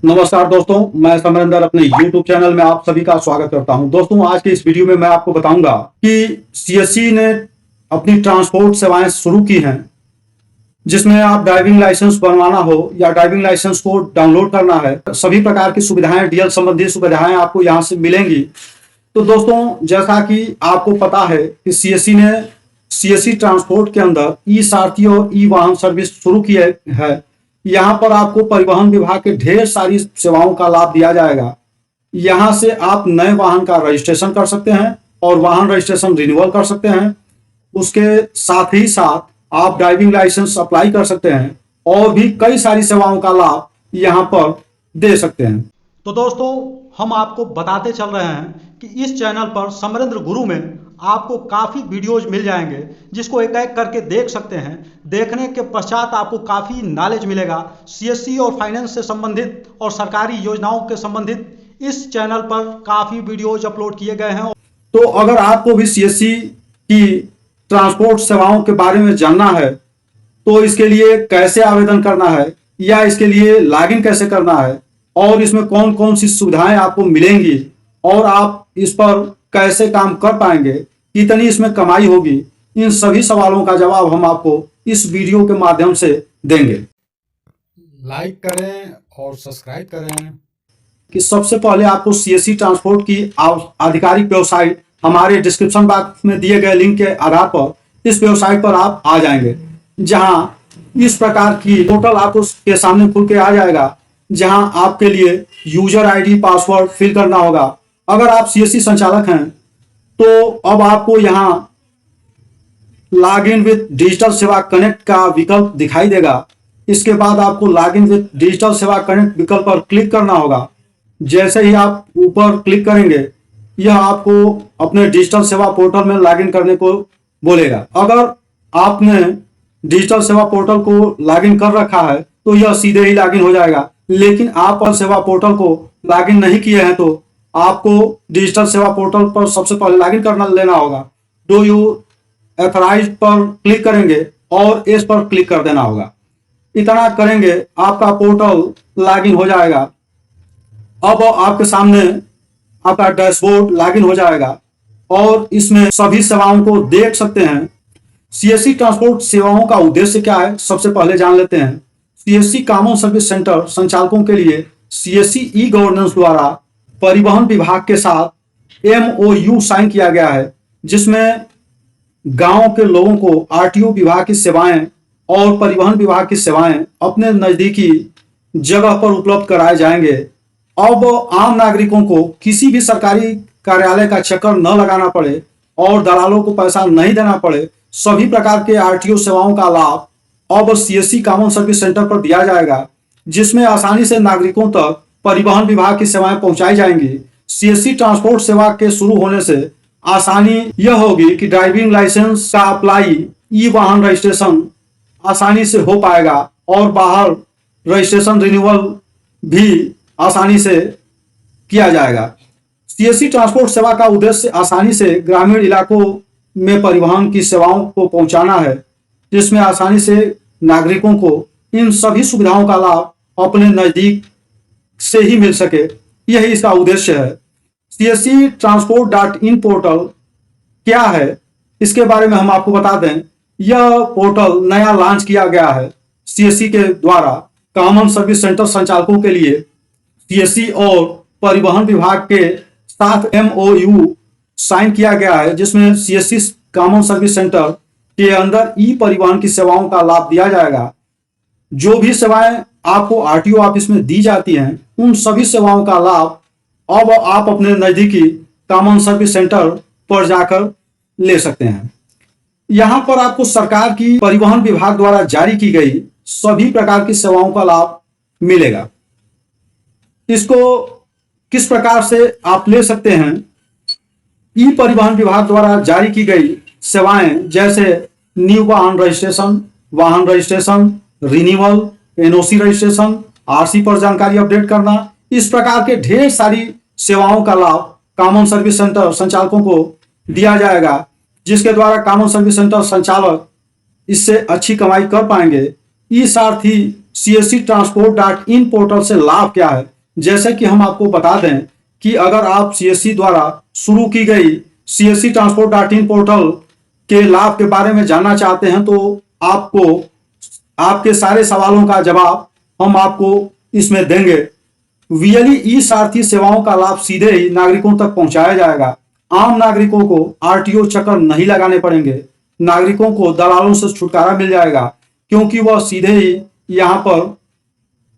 नमस्कार दोस्तों, मैं समरेंद्र अपने YouTube चैनल में आप सभी का स्वागत करता हूं। दोस्तों, आज के इस वीडियो में मैं आपको बताऊंगा कि सीएससी ने अपनी ट्रांसपोर्ट सेवाएं शुरू की हैं, जिसमें आप ड्राइविंग लाइसेंस बनवाना हो या ड्राइविंग लाइसेंस को डाउनलोड करना है, सभी प्रकार की सुविधाएं, डीएल संबंधी सुविधाएं आपको यहां से मिलेंगी। तो दोस्तों, जैसा कि आपको पता है कि सीएससी ने सीएससी ट्रांसपोर्ट के अंदर ई सारथी और ई वाहन सर्विस शुरू की है। यहाँ पर आपको परिवहन विभाग के ढेर सारी सेवाओं का लाभ दिया जाएगा। यहाँ से आप नए वाहन का रजिस्ट्रेशन कर सकते हैं और वाहन रजिस्ट्रेशन रिन्यूअल कर सकते हैं। उसके साथ ही साथ आप ड्राइविंग लाइसेंस अप्लाई कर सकते हैं और भी कई सारी सेवाओं का लाभ यहाँ पर दे सकते हैं। तो दोस्तों, हम आपको बताते चल रहे हैं कि इस चैनल पर समरेंद्र गुरु में आपको काफ़ी वीडियोज मिल जाएंगे, जिसको एक एक करके देख सकते हैं। देखने के पश्चात आपको काफ़ी नॉलेज मिलेगा सीएससी और फाइनेंस से संबंधित और सरकारी योजनाओं के संबंधित। इस चैनल पर काफ़ी वीडियोज अपलोड किए गए हैं। तो अगर आपको भी सीएससी की ट्रांसपोर्ट सेवाओं के बारे में जानना है तो इसके लिए कैसे आवेदन करना है या इसके लिए लॉगिन कैसे करना है और इसमें कौन कौन सी सुविधाएं आपको मिलेंगी और आप इस पर कैसे काम कर पाएंगे, कितनी इसमें कमाई होगी, इन सभी सवालों का जवाब हम आपको इस वीडियो के माध्यम से देंगे। लाइक करें और सब्सक्राइब करें। कि सबसे पहले आपको सीएससी ट्रांसपोर्ट की आधिकारिक वेबसाइट हमारे डिस्क्रिप्शन बॉक्स में दिए गए लिंक के आधार पर इस वेबसाइट पर आप आ जाएंगे, जहां इस प्रकार की पोर्टल आपको के सामने खुल के आ जाएगा, जहां आपके लिए यूजर आईडी पासवर्ड फिल करना होगा। अगर आप सीएससी संचालक हैं तो अब आपको यहां लॉग इन विद डिजिटल सेवा कनेक्ट का विकल्प दिखाई देगा। इसके बाद आपको लॉग इन विद डिजिटल सेवा कनेक्ट विकल्प पर क्लिक करना होगा। जैसे ही आप ऊपर क्लिक करेंगे, यह आपको अपने डिजिटल सेवा पोर्टल में लॉग इन करने को बोलेगा। अगर आपने डिजिटल सेवा पोर्टल को लॉग इन कर रखा है तो यह सीधे ही लॉग इन हो जाएगा। लेकिन आप सेवा पोर्टल को लॉग इन नहीं किए हैं तो आपको डिजिटल सेवा पोर्टल पर सबसे पहले लॉगिन करना लेना होगा। डू यू ऑथराइज पर क्लिक करेंगे और इस पर क्लिक कर देना होगा। इतना करेंगे आपका पोर्टल लॉगिन हो जाएगा। अब आपके सामने आपका डैशबोर्ड लॉगिन हो जाएगा और इसमें सभी सेवाओं को देख सकते हैं। सीएससी ट्रांसपोर्ट सेवाओं का उद्देश्य क्या है, सबसे पहले जान लेते हैं। सीएससी कॉमन सर्विस सेंटर संचालकों के लिए सीएससी ई गवर्नेंस द्वारा परिवहन विभाग के साथ एमओयू साइन किया गया है, जिसमें गांव के लोगों को आरटीओ विभाग की सेवाएं और परिवहन विभाग की सेवाएं अपने नजदीकी जगह पर उपलब्ध कराए जाएंगे। अब आम नागरिकों को किसी भी सरकारी कार्यालय का चक्कर न लगाना पड़े और दलालों को पैसा नहीं देना पड़े। सभी प्रकार के आरटीओ सेवाओं का लाभ अब सीएससी कॉमन सर्विस सेंटर पर दिया जाएगा, जिसमें आसानी से नागरिकों तक परिवहन विभाग की सेवाएं पहुंचाई जाएंगी। सीएससी ट्रांसपोर्ट सेवा के शुरू होने से आसानी यह होगी कि ड्राइविंग लाइसेंस का अप्लाई, ई वाहन रजिस्ट्रेशन आसानी से हो पाएगा और बाहर रजिस्ट्रेशन रिन्यूअल भी आसानी से किया जाएगा। सीएससी ट्रांसपोर्ट सेवा का उद्देश्य आसानी से ग्रामीण इलाकों में परिवहन की सेवाओं को पहुंचाना है, जिसमें आसानी से नागरिकों को इन सभी सुविधाओं का लाभ अपने नजदीक से ही मिल सके, यही इसका उद्देश्य है। सीएससी transport.in पोर्टल क्या है, इसके बारे में हम आपको बता दें। यह पोर्टल नया लॉन्च किया गया है सीएससी के द्वारा कॉमन सर्विस सेंटर संचालकों के लिए। सीएससी और परिवहन विभाग के साथ एमओयू साइन किया गया है, जिसमें सीएससी कॉमन सर्विस सेंटर के अंदर ई परिवहन की सेवाओं का लाभ दिया जाएगा। जो भी सेवाएं आपको आरटीओ ऑफिस में दी जाती हैं, उन सभी सेवाओं का लाभ अब आप अपने नजदीकी कॉमन सर्विस सेंटर पर जाकर ले सकते हैं। यहां पर आपको सरकार की परिवहन विभाग द्वारा जारी की गई सभी प्रकार की सेवाओं का लाभ मिलेगा। इसको किस प्रकार से आप ले सकते हैं? ई परिवहन विभाग द्वारा जारी की गई सेवाएं जैसे न्यू वाहन registration, renewal, NOC registration, RC पर जानकारी अपडेट करना, इस प्रकार के ढेर सारी सेवाओं का लाभ कॉमन सर्विस सेंटर संचालकों को दिया जाएगा, जिसके द्वारा कॉमन सर्विस सेंटर संचालक इससे अच्छी कमाई कर पाएंगे। ई सारथी CSC transport.in पोर्टल से लाभ क्या है। जैसे कि हम आपको बता दें कि अगर आप CSC द्वारा शुरू की गई CSC transport.in पोर्टल के लाभ के बारे में जानना चाहते हैं तो आपको आपके सारे सवालों का जवाब हम आपको इसमें देंगे। VLE ई सारथी सेवाओं का लाभ सीधे ही नागरिकों तक पहुंचाया जाएगा। आम नागरिकों को RTO चक्कर नहीं लगाने पड़ेंगे। नागरिकों को दलालों से छुटकारा मिल जाएगा क्योंकि वह सीधे ही यहाँ पर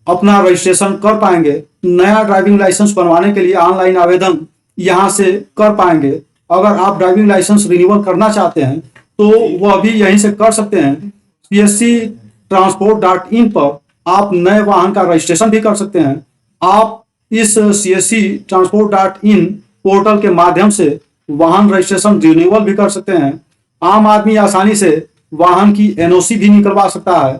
अपना रजिस्ट्रेशन कर पाएंगे। नया ड्राइविंग लाइसेंस बनवाने के लिए ऑनलाइन आवेदन यहाँ से कर पाएंगे। अगर आप ड्राइविंग लाइसेंस रिन्यूअल करना चाहते हैं तो वह भी यहीं से कर सकते हैं। CSC transport.in पर आप नए वाहन का रजिस्ट्रेशन भी कर सकते हैं। आप इस CSC transport.in पोर्टल के माध्यम से वाहन रजिस्ट्रेशन रिन्यूअल भी कर सकते हैं। आम आदमी आसानी से वाहन की NOC भी निकलवा सकता है।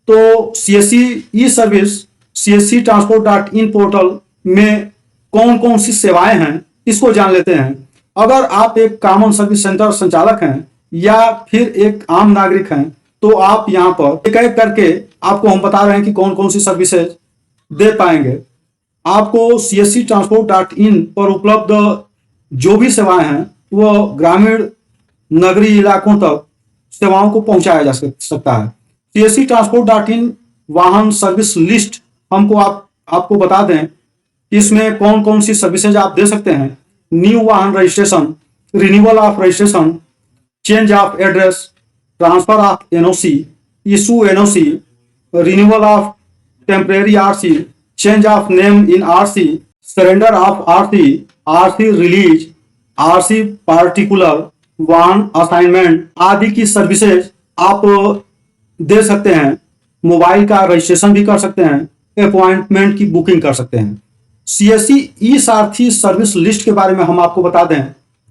तो CSC ई सर्विस CSC transport.in पोर्टल में कौन कौन सी सेवाएं हैं इसको जान लेते हैं। अगर आप एक कॉमन सर्विस सेंटर संचालक हैं या फिर एक आम नागरिक हैं तो आप यहाँ पर एक एक करके आपको हम बता रहे हैं कि कौन कौन सी सर्विसेज दे पाएंगे। आपको CSC transport.in पर उपलब्ध जो भी सेवाएं हैं वो ग्रामीण नगरीय इलाकों तक सेवाओं को पहुंचाया जा सकता है। CSC transport.in वाहन सर्विस लिस्ट हमको आपको बता दें कि इसमें कौन कौन सी सर्विसेज आप दे सकते हैं। न्यू वाहन registration, renewal of registration, change of address, transfer of NOC, issue NOC, renewal of temporary RC, change of name in RC, surrender of RC release, RC particular, वाहन असाइनमेंट आदि की सर्विसेज आप दे सकते हैं। मोबाइल का registration भी कर सकते हैं, अपॉइंटमेंट की बुकिंग कर सकते हैं। CSC ई सारथी सर्विस लिस्ट के बारे में हम आपको बता दें।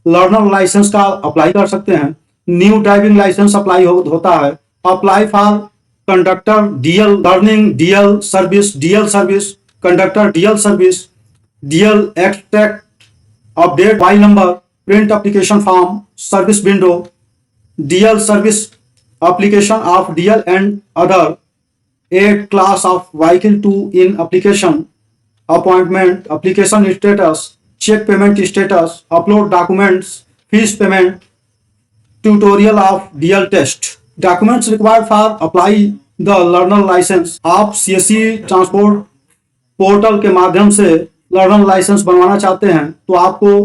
लर्नर लाइसेंस का अप्लाई कर सकते हैं। न्यू ड्राइविंग लाइसेंस अप्लाई होता है। Apply for conductor DL learning, DL service, conductor DL service, DL extract, update mobile number, print application form, service window, DL service application of DL and other 8 class of vehicle to in application, appointment, application status, check payment status, upload documents, fees payment, tutorial of DL test, documents required for apply the learner license। आप CSC transport portal के माध्यम से learner licence बनवाना चाहते हैं तो आपको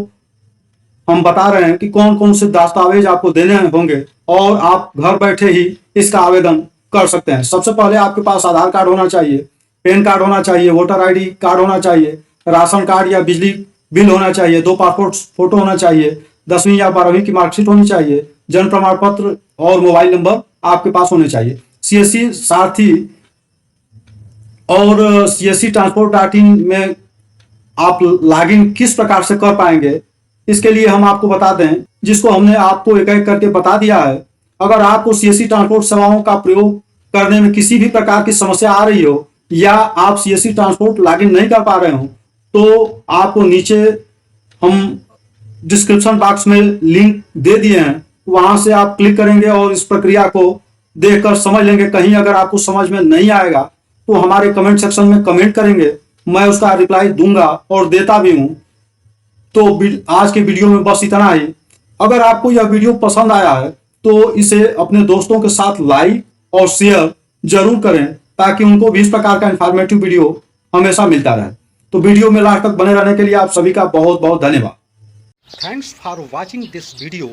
हम बता रहे हैं कि कौन कौन से दस्तावेज आपको देने होंगे और आप घर बैठे ही इसका आवेदन कर सकते हैं। सबसे पहले आपके पास आधार कार्ड होना चाहिए, पैन कार्ड होना चाहिए, वोटर ID कार्ड होना चाहिए, राशन कार्ड या बिजली बिल होना चाहिए, 2 पासपोर्ट फोटो होना चाहिए, 10वीं या 12वीं की मार्कशीट होनी चाहिए, जन्म प्रमाण पत्र और मोबाइल नंबर आपके पास होने चाहिए। CSC सारथी और CSC transport.in में आप लॉगिन किस प्रकार से कर पाएंगे इसके लिए हम आपको बता दें, जिसको हमने आपको एक एक करके बता दिया है। अगर आपको CSC ट्रांसपोर्ट सेवाओं का प्रयोग करने में किसी भी प्रकार की समस्या आ रही हो या आप CSC ट्रांसपोर्ट लॉगिन नहीं कर पा रहे हो तो आपको नीचे हम डिस्क्रिप्शन बॉक्स में लिंक दे दिए हैं, वहां से आप क्लिक करेंगे और इस प्रक्रिया को देखकर समझ लेंगे। कहीं अगर आपको समझ में नहीं आएगा तो हमारे कमेंट सेक्शन में कमेंट करेंगे, मैं उसका रिप्लाई दूंगा और देता भी हूं। तो आज के वीडियो में बस इतना ही। अगर आपको यह वीडियो पसंद आया है तो इसे अपने दोस्तों के साथ लाइक और शेयर जरूर करें ताकि उनको भी इस प्रकार का इंफॉर्मेटिव वीडियो हमेशा मिलता रहे। तो वीडियो में लास्ट तक बने रहने के लिए आप सभी का बहुत बहुत धन्यवाद। Thanks for watching this video.